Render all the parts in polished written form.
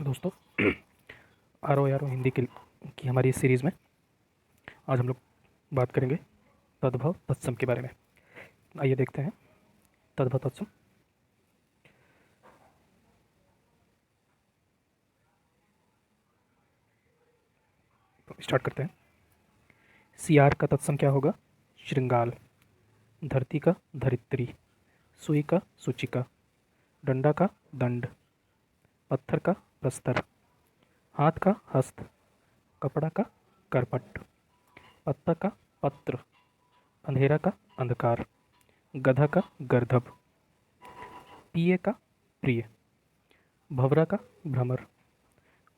दोस्तों, R O Hindi की हमारी इस सीरीज़ में आज हम लोग बात करेंगे तद्भव तत्सम के बारे में। आइए देखते हैं तद्भव तत्सम। तो स्टार्ट करते हैं। सियार का तत्सम क्या होगा? श्रृंगाल। धरती का धरित्री। सुई का सूचिका। डंडा का दंड। पत्थर का प्रस्तर। हाथ का हस्त। कपड़ा का करपट। पत्ता का पत्र। अंधेरा का अंधकार। गधा का गर्दभ। पिए का प्रिय। भवरा का भ्रमर।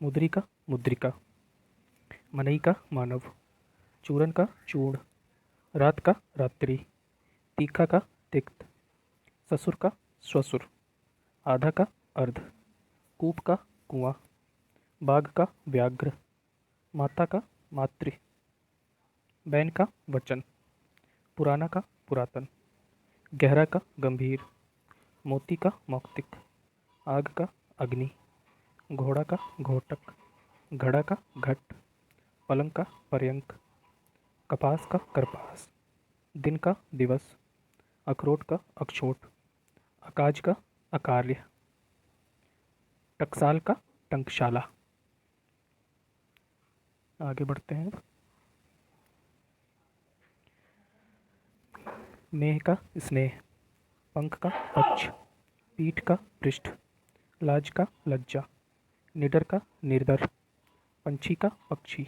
मुद्री का मुद्रिका। मनई का मानव। चूरन का चूर्ण। रात का रात्रि। तीखा का तिक्त। ससुर का श्वसुर। आधा का अर्ध। कूप का कुआं। बाघ का व्याघ्र। माता का मातृ। बैन का वचन। पुराना का पुरातन। गहरा का गंभीर। मोती का मौक्तिक। आग का अग्नि। घोड़ा का घोटक। घड़ा का घट। पलंग का पर्यंक। कपास का करपास। दिन का दिवस। अखरोट का अक्षोट। अकाज का अकार्य। टकसाल का टंकशाला। आगे बढ़ते हैं। नेह का स्नेह। पंख का पक्ष। पीठ का पृष्ठ। लाज का लज्जा। निडर का निर्डर। पंछी का पक्षी।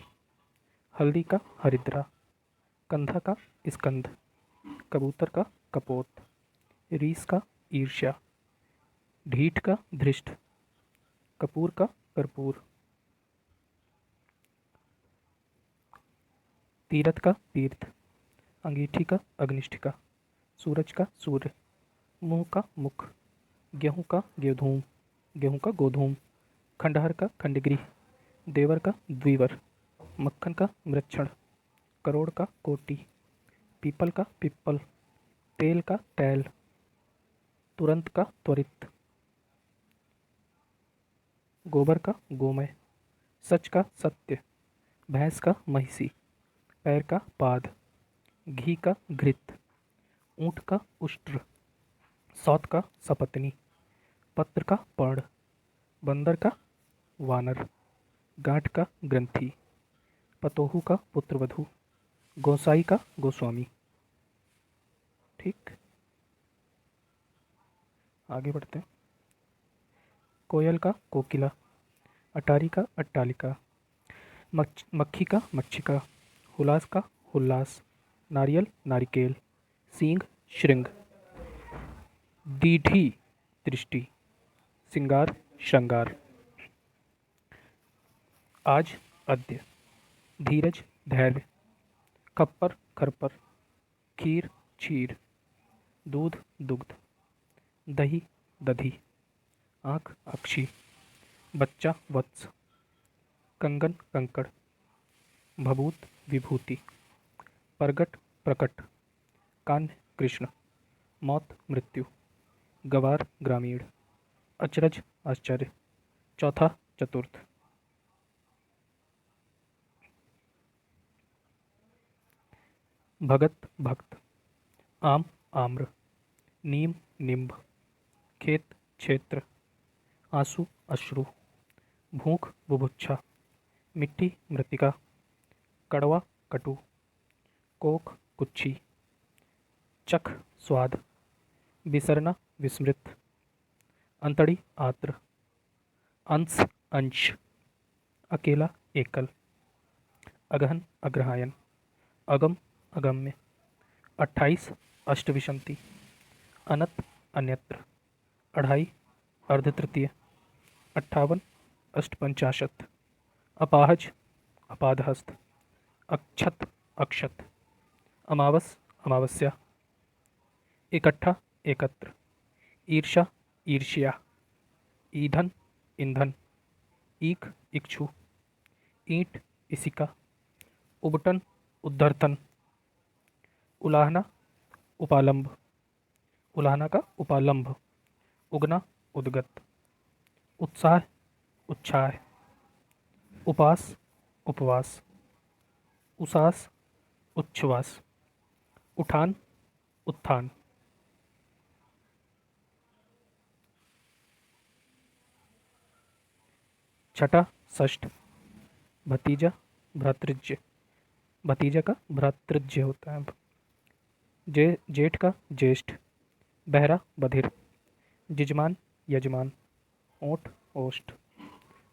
हल्दी का हरिद्रा। कंधा का स्कंध। कबूतर का कपोत। रीस का ईर्ष्या। ढीठ का धृष्ट। कपूर का कर्पूर। तीरथ का तीर्थ। अंगीठी का अग्निष्ठिका। सूरज का सूर्य। मुंह का मुख। गेहूं का गेधूम। गेहूं का गोधूम। खंडहर का खंडगृह। देवर का द्विवर। मक्खन का मृक्षण। करोड़ का कोटि। पीपल का पिप्पल। तेल का तैल। तुरंत का त्वरित। गोबर का गोमय। सच का सत्य। भैंस का महिषी। पैर का पाद। घी का घृत। ऊंट का उष्ट्र। सौत का सपत्नी। पत्र का पर्ण। बंदर का वानर। गांठ का ग्रंथि। पतोहू का पुत्रवधू। गोसाई का गोस्वामी। ठीक, आगे बढ़ते हैं। कोयल का कोकिला। अटारी का अट्टालिका। मक्खी का मक्षिका। हुलास का हुल्लास। नारियल नारिकेल। सींग श्रृंग। दीढ़ी दृष्टि। सिंगार श्रृंगार। आज अद्य। धीरज धैर्य। खप्पर खरपर। खीर क्षीर। दूध दुग्ध। दही दधी। आँख अक्षी। बच्चा वत्स। कंगन कंकड़। भभूत विभूति। प्रगट प्रकट। कान्ह कृष्ण। मौत मृत्यु। गवार ग्रामीण। अचरज आश्चर्य। चौथा चतुर्थ। भगत भक्त। आम आम्र। नीम निम्ब। खेत क्षेत्र। आंसू अश्रु। भूख बुभुक्षा। मिट्टी मृतिका। कड़वा कटु। कोक कुच्छी। चख स्वाद। विसरना विस्मृत। अंतड़ी आत्र। अंश अंश। अकेला एकल। अगहन अग्रहायन। अगम अगम्य। 28 अष्टविंशति। अनत अन्यत्र। अढ़ाई अर्ध तृतीय। 58 अष्टपंचाशत। अपाहज अपादहस्त। अक्षत अक्षत। अमावस अमावस्या। इकट्ठा एकत्र। ईर्षा ईर्ष्या। ईंधन ईंधन। ईख इक्षु। ईंट इसिका। उबटन उद्धर्तन। उलाहना उपालंब। उलाहना का उपालंब। उगना उद्गत। उत्साह उच्छाय, उपास उपवास, उसास उच्छ्वास, उठान उत्थान। छठा षष्ठ, भतीजा भ्रातृज्य, भतीजा का भ्रातृज्य होता है। जेठ का ज्येष्ठ, बहरा बधिर, जिजमान यजमान, ओठ ओष्ठ,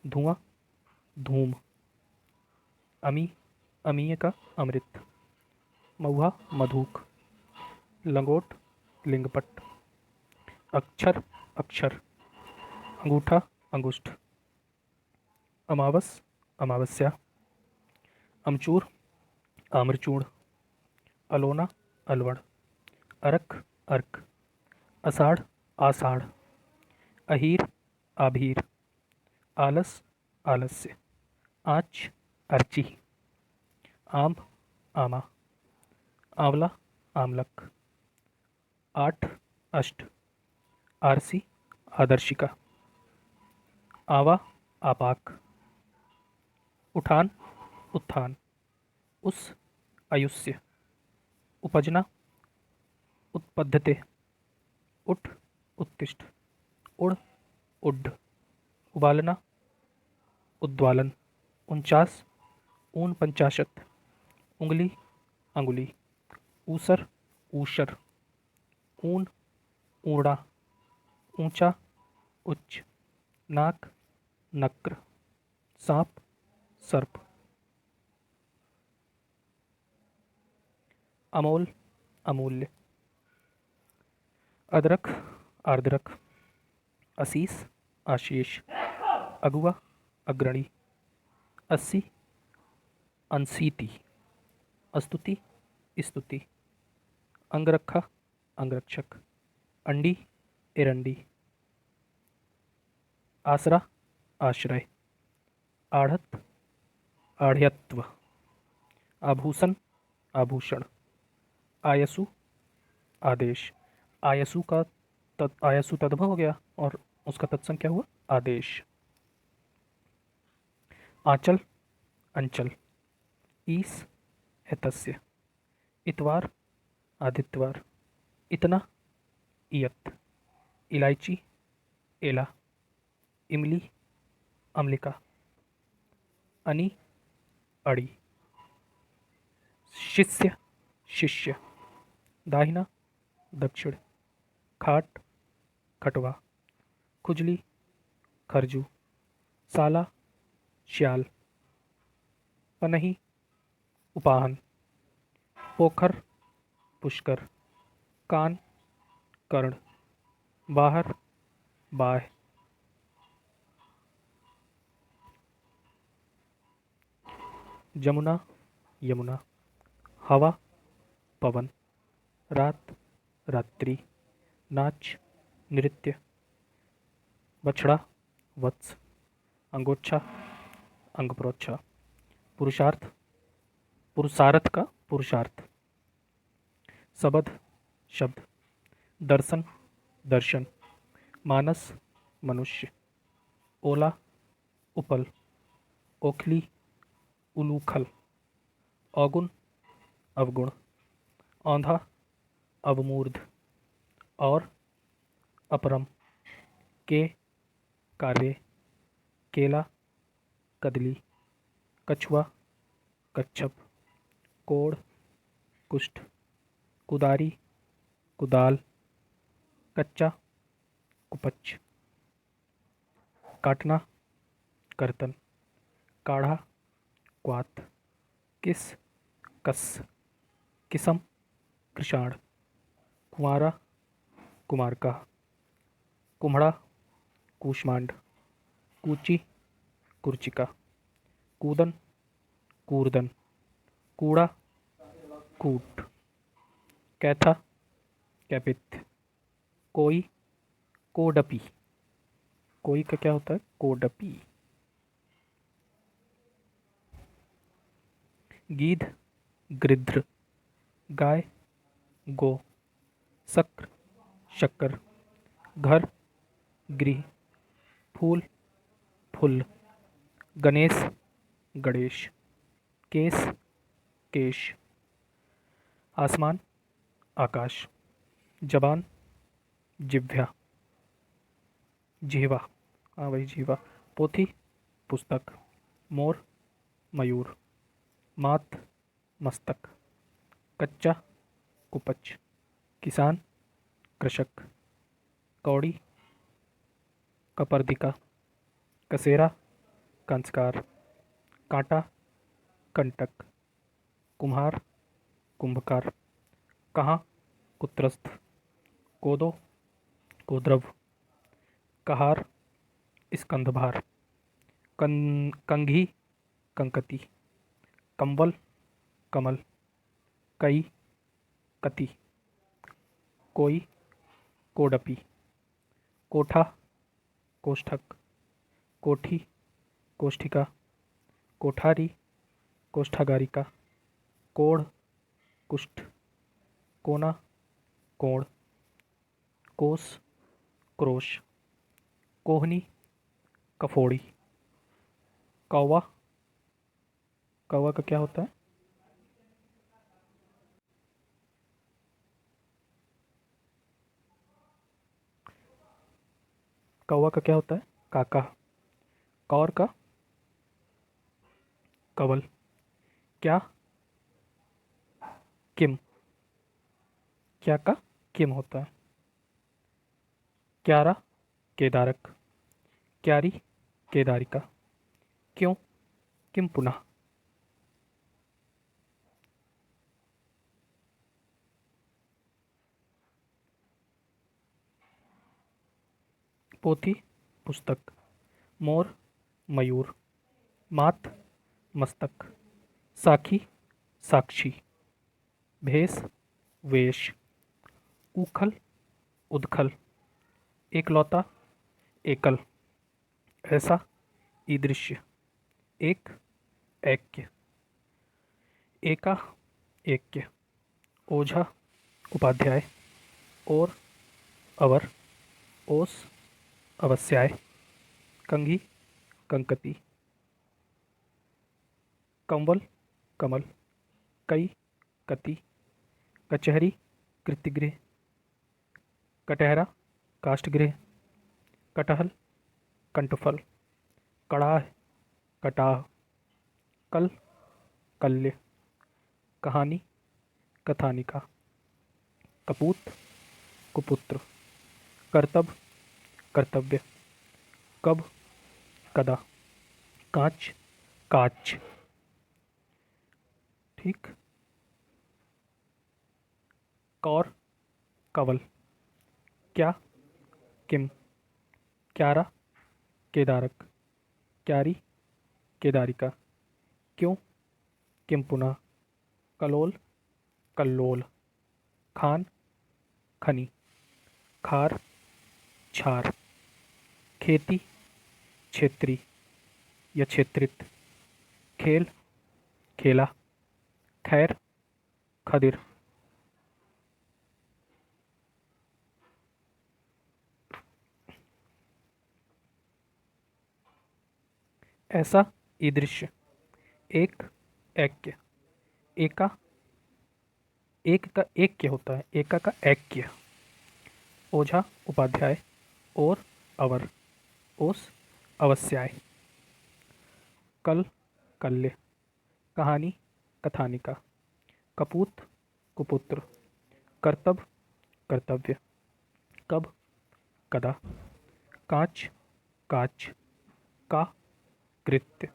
धुआं धूम, अमी अमीय का अमृत, महुआ मधुक, लंगोट लिंगपट, अक्षर अक्षर, अंगूठा अंगुष्ठ, अमावस अमावस्या, अमचूर आम्रचूड़, अलोना अलवड़, अरख अर्क, अषाढ़ आषाढ़, अहीर आभीर, आलस आलस्य, आँच अर्ची, आम आमा, आंवला आमलक, आठ अष्ट, आरसी आदर्शिका, आवा आपाक, उठान उत्थान, उस आयुष्य, उपजना उत्पद्यते, उठ उत्तिष्ठ, उड़ उड्ढ, उबालना उद्वालन, 49 ऊनपंचाशत, उंगली अंगुली, ऊसर ऊषर, ऊन ऊड़ा, ऊंचा उच्च, नाक नक्र, सांप सर्प, अमोल अमूल्य, अदरक आर्द्रक, असीस आशीष, अगुआ अग्रणी, अस्सी अनसीति, स्तुति स्तुति, अंगरखा अंगरक्षक, अंडी एरंडी, आसरा आश्रय, आढ़त आढ़यत्व, आभूषण आभूषण, आयसु आदेश, आयसु तद्भव हो गया और उसका तत्सम क्या हुआ आदेश। आंचल अंचल, ईस एतस्य, इतवार आदित्यवार, इतना इयत, इलायची एला, इमली अम्लिका, अनि अड़ी, शिष्य शिष्य, दाहिना दक्षिण, खाट खटवा, खुजली खरजू, साला श्याल, पनही उपाहन, पोखर पुष्कर, कान कर्ण, बाहर बाह, जमुना यमुना, हवा पवन, रात रात्रि, नाच नृत्य, बछड़ा वत्स, अंगोच्छा अंगप्रोच्छा, पुरुषार्थ पुरुषार्थ का पुरुषार्थ, सबद शब्द, दर्शन दर्शन, मानस मनुष्य, ओला उपल, ओखली उलूखल, अवगुण अवगुण, औंधा अवमूर्ध, और अपरम, के कार्य, केला कदली, कछुआ कच्छप, कोड़ कुष्ठ, कुदारी कुदाल, कच्चा कुपच्च, काटना कर्तन, काढ़ा क्वात, किस कस, किसम कृषाण, कुंवारा कुमारका, कुम्हड़ा कूष्मांड, कूची कुर्चिका, कूदन कूर्दन, कूड़ा कूट, कैथा कैपिथ, कोई कोडपी, कोई का क्या होता है कोडपी, गीध गृध्र, गाय गो, शक्र शक्कर, घर गृह, फूल फुल। गणेश गणेश। केस केश। आसमान आकाश। जबान जिह्वा। जिह्वा, हाँ वही जिह्वा। पोथी पुस्तक। मोर मयूर। मात मस्तक। कच्चा कुपच। किसान कृषक। कौड़ी कपर्दिका। कसेरा कंचकार। कांटा कंटक। कुम्हार कुंभकार। कहाँ कुत्रस्थ। कोदो कोद्रव। कहार स्कंधभार। कंघी कंकती। कंबल कमल। कई कति। कोई कोडपी। कोठा कोष्ठक। कोठी कोष्ठिका। कोठारी कोष्ठागारिका। कोढ़ कुष्ठ। कोना कोण। कोस क्रोश। कोहनी कफोड़ी। कौवा, कौवा का क्या होता है? कौवा का क्या होता है? काका। कौर का कवल। क्या किम। क्या का किम होता है? क्यारा केदारक। क्यारी केदारिका। क्यों किम पुनः। पोथी पुस्तक। मोर मयूर। मात मस्तक। साखी साक्षी। भेष वेश। उखल उदखल। एकलौता एकल। ऐसा ईदृश्य। एक ऐक्य। एका ऐक्य। ओझा उपाध्याय। और अवर। ओस अवस्याय। कंघी कंकती। कंवल कमल। कई कति। कचहरी कृतिगृह। कटहरा काष्ठगृह। कटहल कंठफल। कड़ाह कटाह। कल कल्य। कहानी कथानिका। कपूत कुपुत्र। करतब कर्तव्य। कब कदा। कांच काच। ठीक। कौर कवल। क्या किम। क्यारा केदारक। क्यारी केदारिका। क्यों किम पुनः। कलोल कल्लोल। खान खनी। खार छार। खेती क्षेत्री या क्षेत्रित। खेल खेला। खैर खदिर। ऐसा ईदृश्य। एक ऐक्य। एका एक का ऐक्य होता है, एका का ऐक्य। ओझा उपाध्याय। और अवर। ओस अवस्याय। कल कल्य। कहानी कथानिका। कपूत कुपुत्र। करतब कर्तव्य। कब कदा। कांच काच। का कृत्य।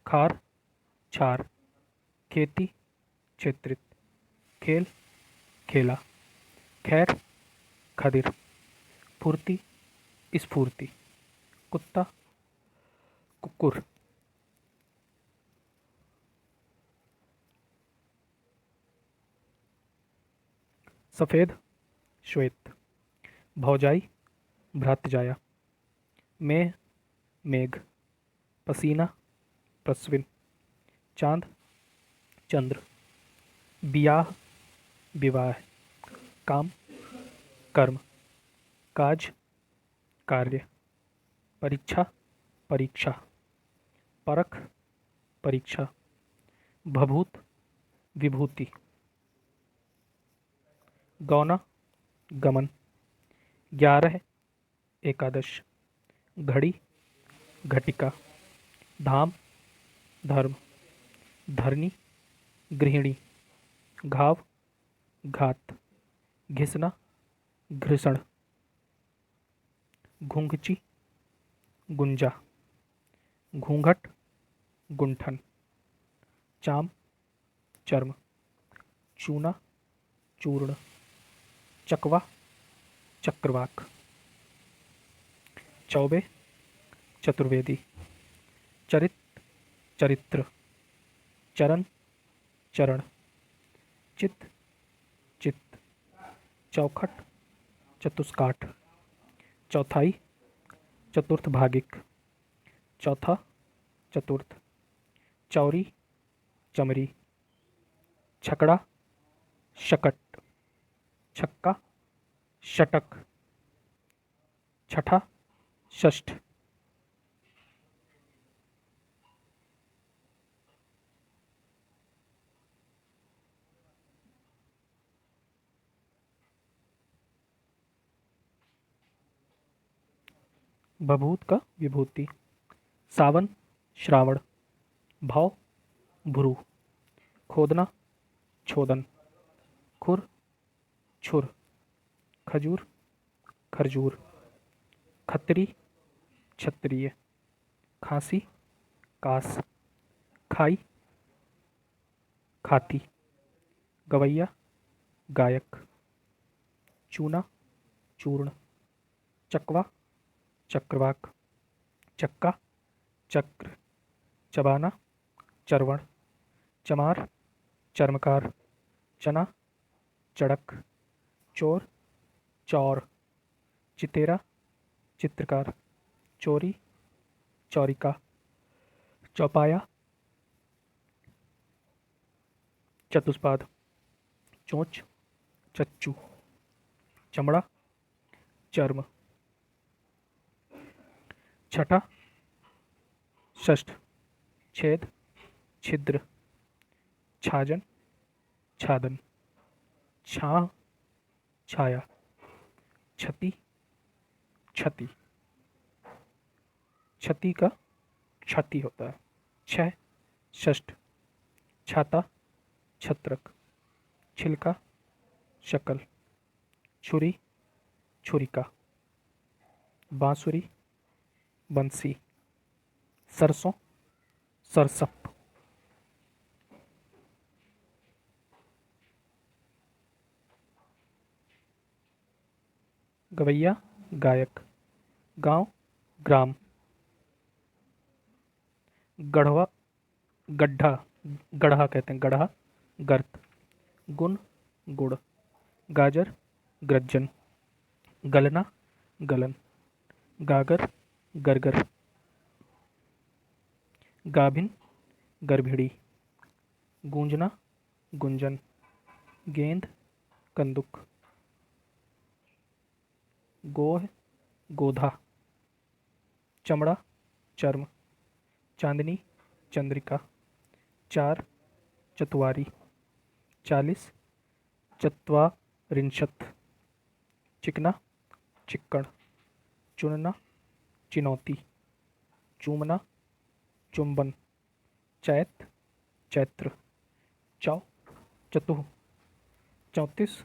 खार छार। खेती क्षेत्रित। खेल खेला। खैर खदिर। फुर्ती स्फूर्ति। कुत्ता कुकुर। सफ़ेद श्वेत। भौजाई भ्रातृजाया। मेघ मेघ। पसीना प्रस्विन। चांद चंद्र। बियाह विवाह। काम कर्म। काज कार्य। परीक्षा परीक्षा, परख, परीक्षा, भभूत, विभूति, गौना, गमन, 11, एकादश, घड़ी, घटिका, धाम, धर्म, धरनी, गृहिणी, घाव, घात, घिसना, घृषण, घूंघची, गुंजा, घूंघट, गुंठन, चाम, चर्म, चूना, चूर्ण, चकवा, चक्रवाक, चौबे, चतुर्वेदी, चरित, चरित्र, चरण, चरण, चित, चित्त, चौखट, चतुष्काठ, चौथाई, चतुर्थ भागिक, चौथा, चतुर्थ, चौरी, चमरी, छकड़ा, शकट, छक्का, शटक, छठा, षष्ठ। भभूत का विभूति, सावन, श्रावण, भाव, भ्रू, खोदना, छोदन, खुर, छुर, खजूर, खरजूर, खत्री, क्षत्रिय, खांसी, कास, खाई, खाती, गवैया, गायक, चूना, चूर्ण, चकवा, चक्रवाक, चक्का, चक्र, चबाना, चरवण, चमार, चर्मकार, चना, चड़क, चोर, चौर, चितेरा, चित्रकार, चोरी, चौरिका, चौपाया, चतुष्पाद, चोंच, चच्चू, चमड़ा, चर्म, छठा, षष्ठ, छेद, छिद्र, छाजन, छादन, छाह, छाया, छति, क्षति, क्षति का क्षति होता है, छह, षष्ठ, छाता, छत्रक, छिलका, शकल, छुरी, छुरिका, बांसुरी, बंसी, सरसों, सरसप, गवैया, गायक, गांव, ग्राम, गढ़वा, गड्ढा, गढ़ा कहते हैं, गढ़ा, गर्त, गुण, गुड़, गाजर, ग्रज्जन, गलना, गलन, गागर, गरगर, गाभिन, गर्भिणी, गूंजना, गुंजन, गेंद, कंदुक, गोह, गोधा, चमड़ा, चर्म, चांदनी, चंद्रिका, चार, चतुवारी, 40, चत्वारिंशत्, चिकना, चिक्कण, चुनना, चिनौती, चूमना, चुंबन, चैत, चैत्र, चौ, चतुः, 34,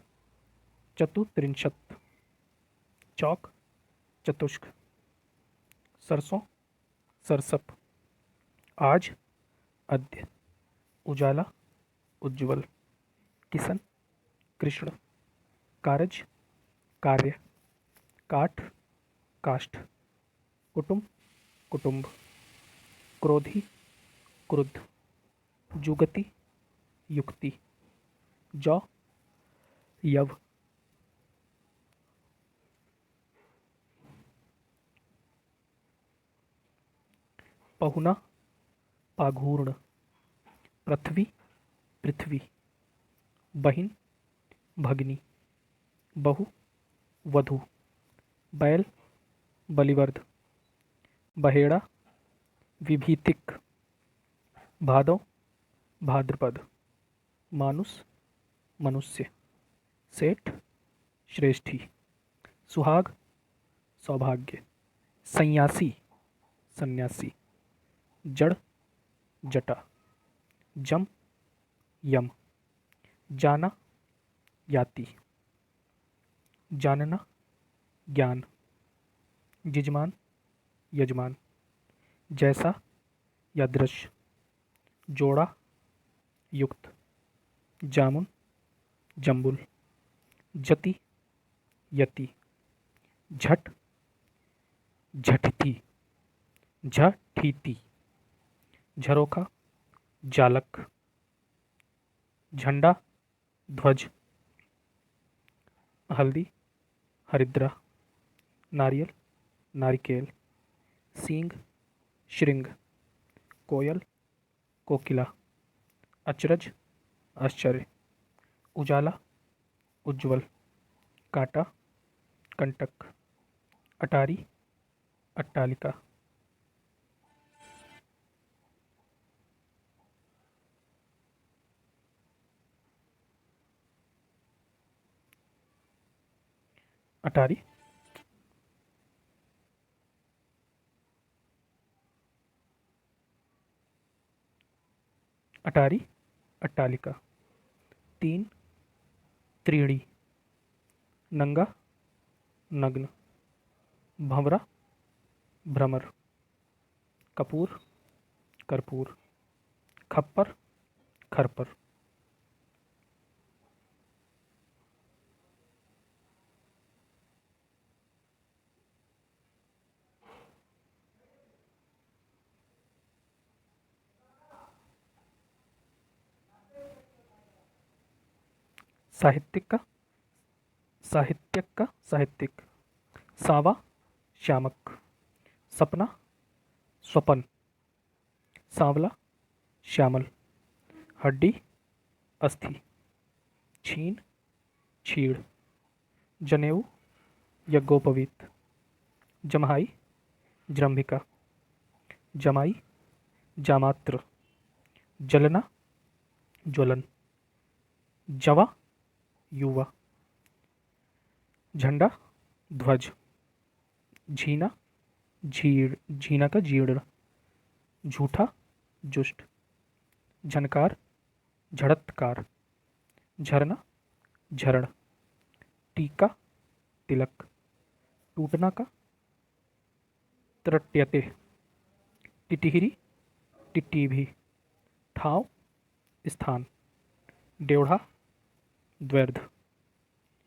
चतुत्रिंशत्, चौक, चतुष्क, सरसों, सरसप, आज, अद्य, उजाला, उज्ज्वल, किसन, कृष्ण, कारज, कार्य, काठ, काष्ठ, कुटुंब, कुटुंब, क्रोधी, क्रुद्ध, जुगति, युक्ति, जौ, यव, पहुना, पाघूर्ण, पृथ्वी, पृथ्वी, बहिन, भगनी, बहु, वधू, बैल, बलिवर्ध, बहेड़ा, विभीतिक, भादव भाद्रपद, मानुस मनुष्य, सेठ श्रेष्ठी, सुहाग सौभाग्य, सन्यासी सन्यासी, जड़ जटा, जम यम, जाना याति, जानना ज्ञान, यजमान यजमान, जैसा या दृश्य, जोड़ा युक्त, जामुन जम्बुल, जति यति, झट झटिति, झठीति, झरोखा जालक, झंडा ध्वज, हल्दी हरिद्रा, नारियल नारिकेल, सींग श्रृंग, कोयल कोकिला, अचरज आश्चर्य, उजाला उज्ज्वल, कांटा कंटक, अटारी अट्टालिका। अटारी अटारी अट्टालिका। तीन त्रीणी, नंगा नग्न, भंवरा भ्रमर, कपूर कर्पूर, खप्पर खरपर। साहित्यिक का साहित्यक का साहित्यिक, सावा श्यामक, सपना स्वपन, सांवला श्यामल, हड्डी अस्थि, छीन छीड़, जनेऊ यज्ञोपवीत, जम्हाई जृंभिका, जमाई जामात्र, जलना ज्वलन, जवा युवा, झंडा ध्वज, झीना झीड़ झीना का जीर्ण, झूठा जुष्ट, झनकार झड़त्कार, झरना झरण, टीका तिलक, टूटना का त्रट्यते, टिटिहिरी टिट्टीभी, ठाव स्थान, डेढ़ा द्व्यर्ध,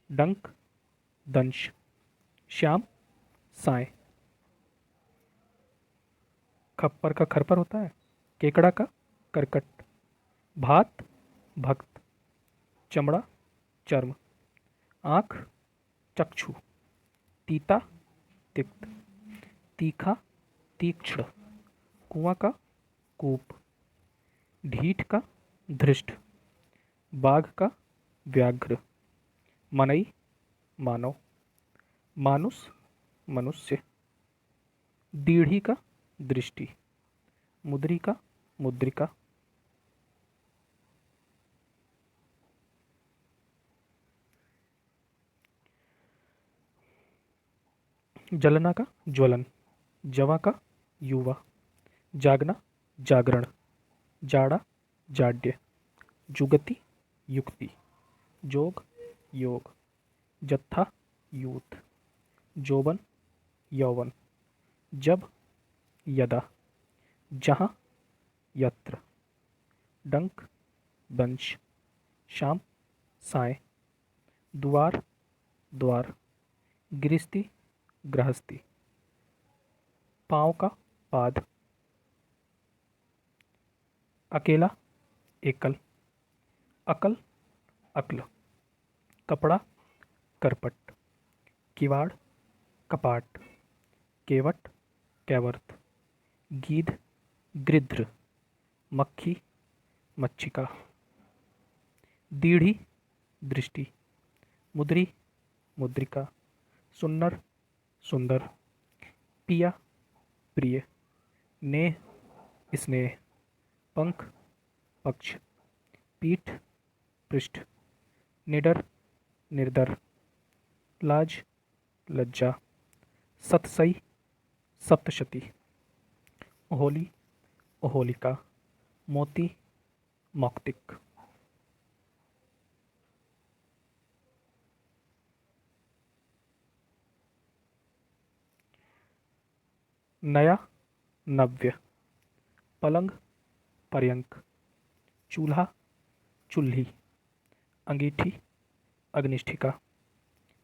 डंक दंश, श्याम साय। खप्पर का खरपर होता है, केकड़ा का करकट, भात भक्त, चमड़ा चर्म, आँख चक्षु, तीता तिक्त, तीखा तीक्ष्ण, कुआं का कूप, ढीठ का धृष्ट, बाघ का व्याघ्र, मनई मानव, मानुस मनुष्य, दीढ़ी का दृष्टि, मुद्री का मुद्रिका। जलना का ज्वलन, जवा का युवा, जागना जागरण, जाड़ा जाड्य, जुगति युक्ति, जोग योग, जत्था यूथ, जोबन यौवन, जब यदा, जहाँ यत्र, डंक दंश, शाम साय, द्वार द्वार, गृहस्थी गृहस्थी, पाँव का पाद, अकेला एकल, अकल अक्ल, कपड़ा करपट, किवाड़ कपाट, केवट कैवर्त, गीध गृध्र, मक्खी मच्छिका, दीढ़ी दृष्टि, मुद्री मुद्रिका, सुन्नर सुंदर, पिया प्रिय, नेह स्नेह, पंख, पक्ष, पीठ, पृष्ठ, निडर, निर्डर, लाज, लज्जा, सतसई, सप्तशती, होली, होलिका, मोती, मौक्तिक। नया, नव्य, पलंग, पर्यंक, चूल्हा, चूल्ही, अंगीठी, अग्निष्ठिका,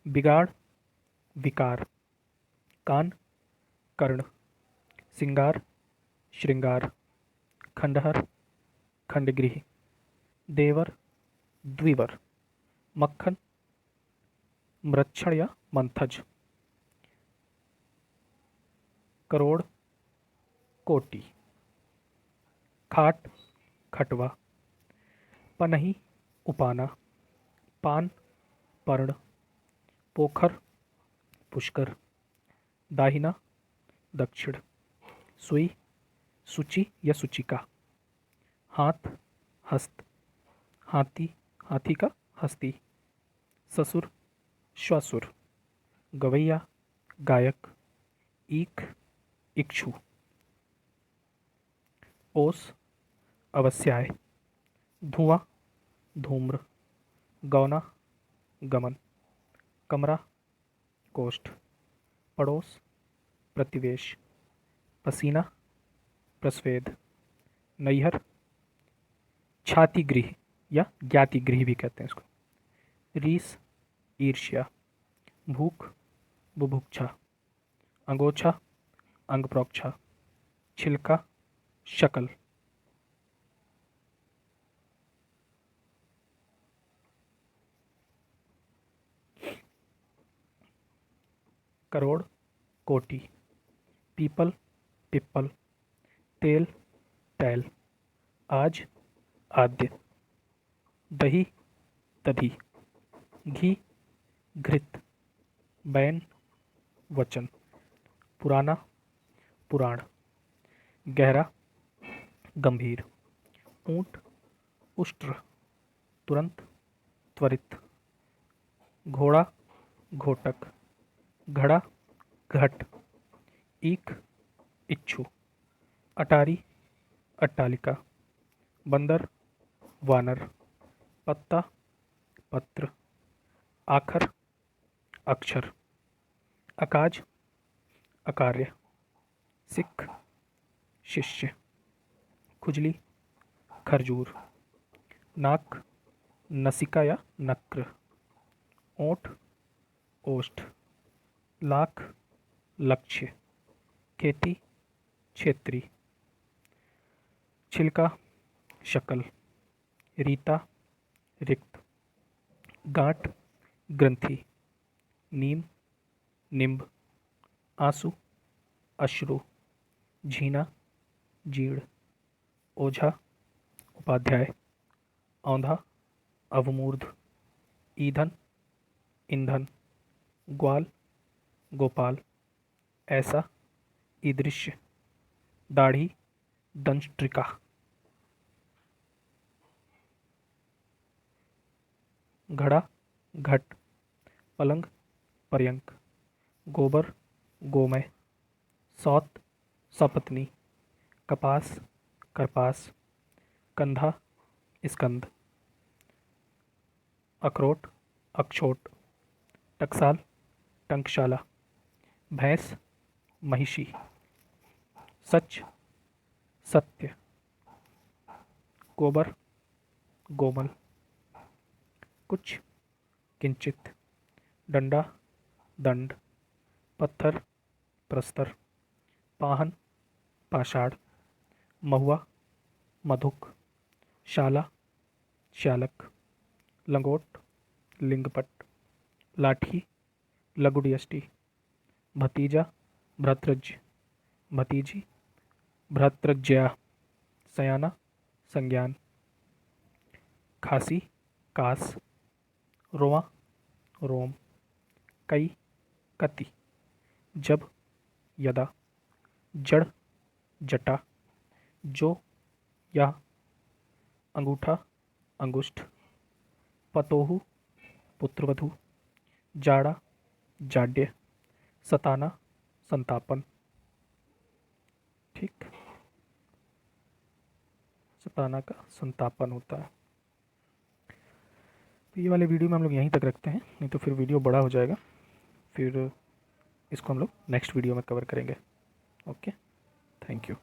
बिगाड़, विकार, कान, कर्ण, सिंगार, श्रृंगार, खंडहर, खंडगृह, देवर, द्विवर, मक्खन, मृच्छण या मंथज, करोड़, कोटि, खाट, खटवा, पनही, उपाना, पान, पर्ण, पोखर, पुष्कर, दाहिना, दक्षिण, सुई, सूची या सूचिका, हाथ, हस्त, हाथी, हाथी का हस्ती, ससुर, श्वासुर, गवैया, गायक, ईख, इक्षु, ओस, अवस्याय, धुआं, धूम्र, गौना, गमन, कमरा, कोष्ठ, पड़ोस, प्रतिवेश, पसीना, प्रस्वेद, नैहर, छाती गृह या ज्ञाति गृह भी कहते हैं इसको, रीस, ईर्ष्या, भूख, बुभुक्षा, अंगोछा, अंगप्रोक्षा, छिलका, शकल, करोड़, कोटि, पीपल, पिप्पल, तेल, तैल, आज, आद्य, दही, दधी, घी, घृत, बैन, वचन, पुराना, पुराण, गहरा, गंभीर, ऊंट, उष्ट्र, तुरंत, त्वरित, घोड़ा, घोटक, घड़ा, घट, ईख, इच्छु, अटारी, अट्टालिका, बंदर, वानर, पत्ता, पत्र, आखर, अक्षर, अकाज, अकार्य, सिख, शिष्य, खुजली, खरजूर, नाक, नसिका या नक्र, ओठ, ओष्ठ, लाख, लक्ष्य, खेती, क्षेत्री, छिलका, शकल, रीता, रिक्त, गांठ, ग्रंथि, नीम, निम्ब, आंसू, अश्रु, झीना, जीर्ण, ओझा, उपाध्याय, औंधा, अवमूर्ध, ईंधन, ईंधन, ग्वाल, गोपाल, ऐसा, ईदृश्य, दाढ़ी, दंष्ट्रिका, घड़ा, घट, पलंग, पर्यंक, गोबर, गोमय, सौत, सपत्नी, कपास, करपास, कंधा, स्कंद, अखरोट, अक्षोट, टकसाल, टंकशाला, भैंस, महिषी, सच, सत्य, गोबर, गोमल, कुछ, किंचित, डंडा, दंड, पत्थर, प्रस्तर, पाहन, पाषाण, महुआ, मधुक, शाला, श्यालक, लंगोट, लिंगपट, लाठी, लघुडियष्टि, भतीजा, भ्रातृज्य, भतीजी, भ्रातृज्या, सयाना, संज्ञान, खासी, कास, रोआ, रोम, कई, कति, जब, यदा, जड़, जटा, जो या, अंगूठा अंगुष्ठ, पतोहू पुत्रवधू, जाड़ा जाड्य, सताना संतापन। ठीक, सताना का संतापन होता है। तो ये वाले वीडियो में हम लोग यहीं तक रखते हैं, नहीं तो फिर वीडियो बड़ा हो जाएगा, फिर इसको हम लोग नेक्स्ट वीडियो में कवर करेंगे। Okay, thank you.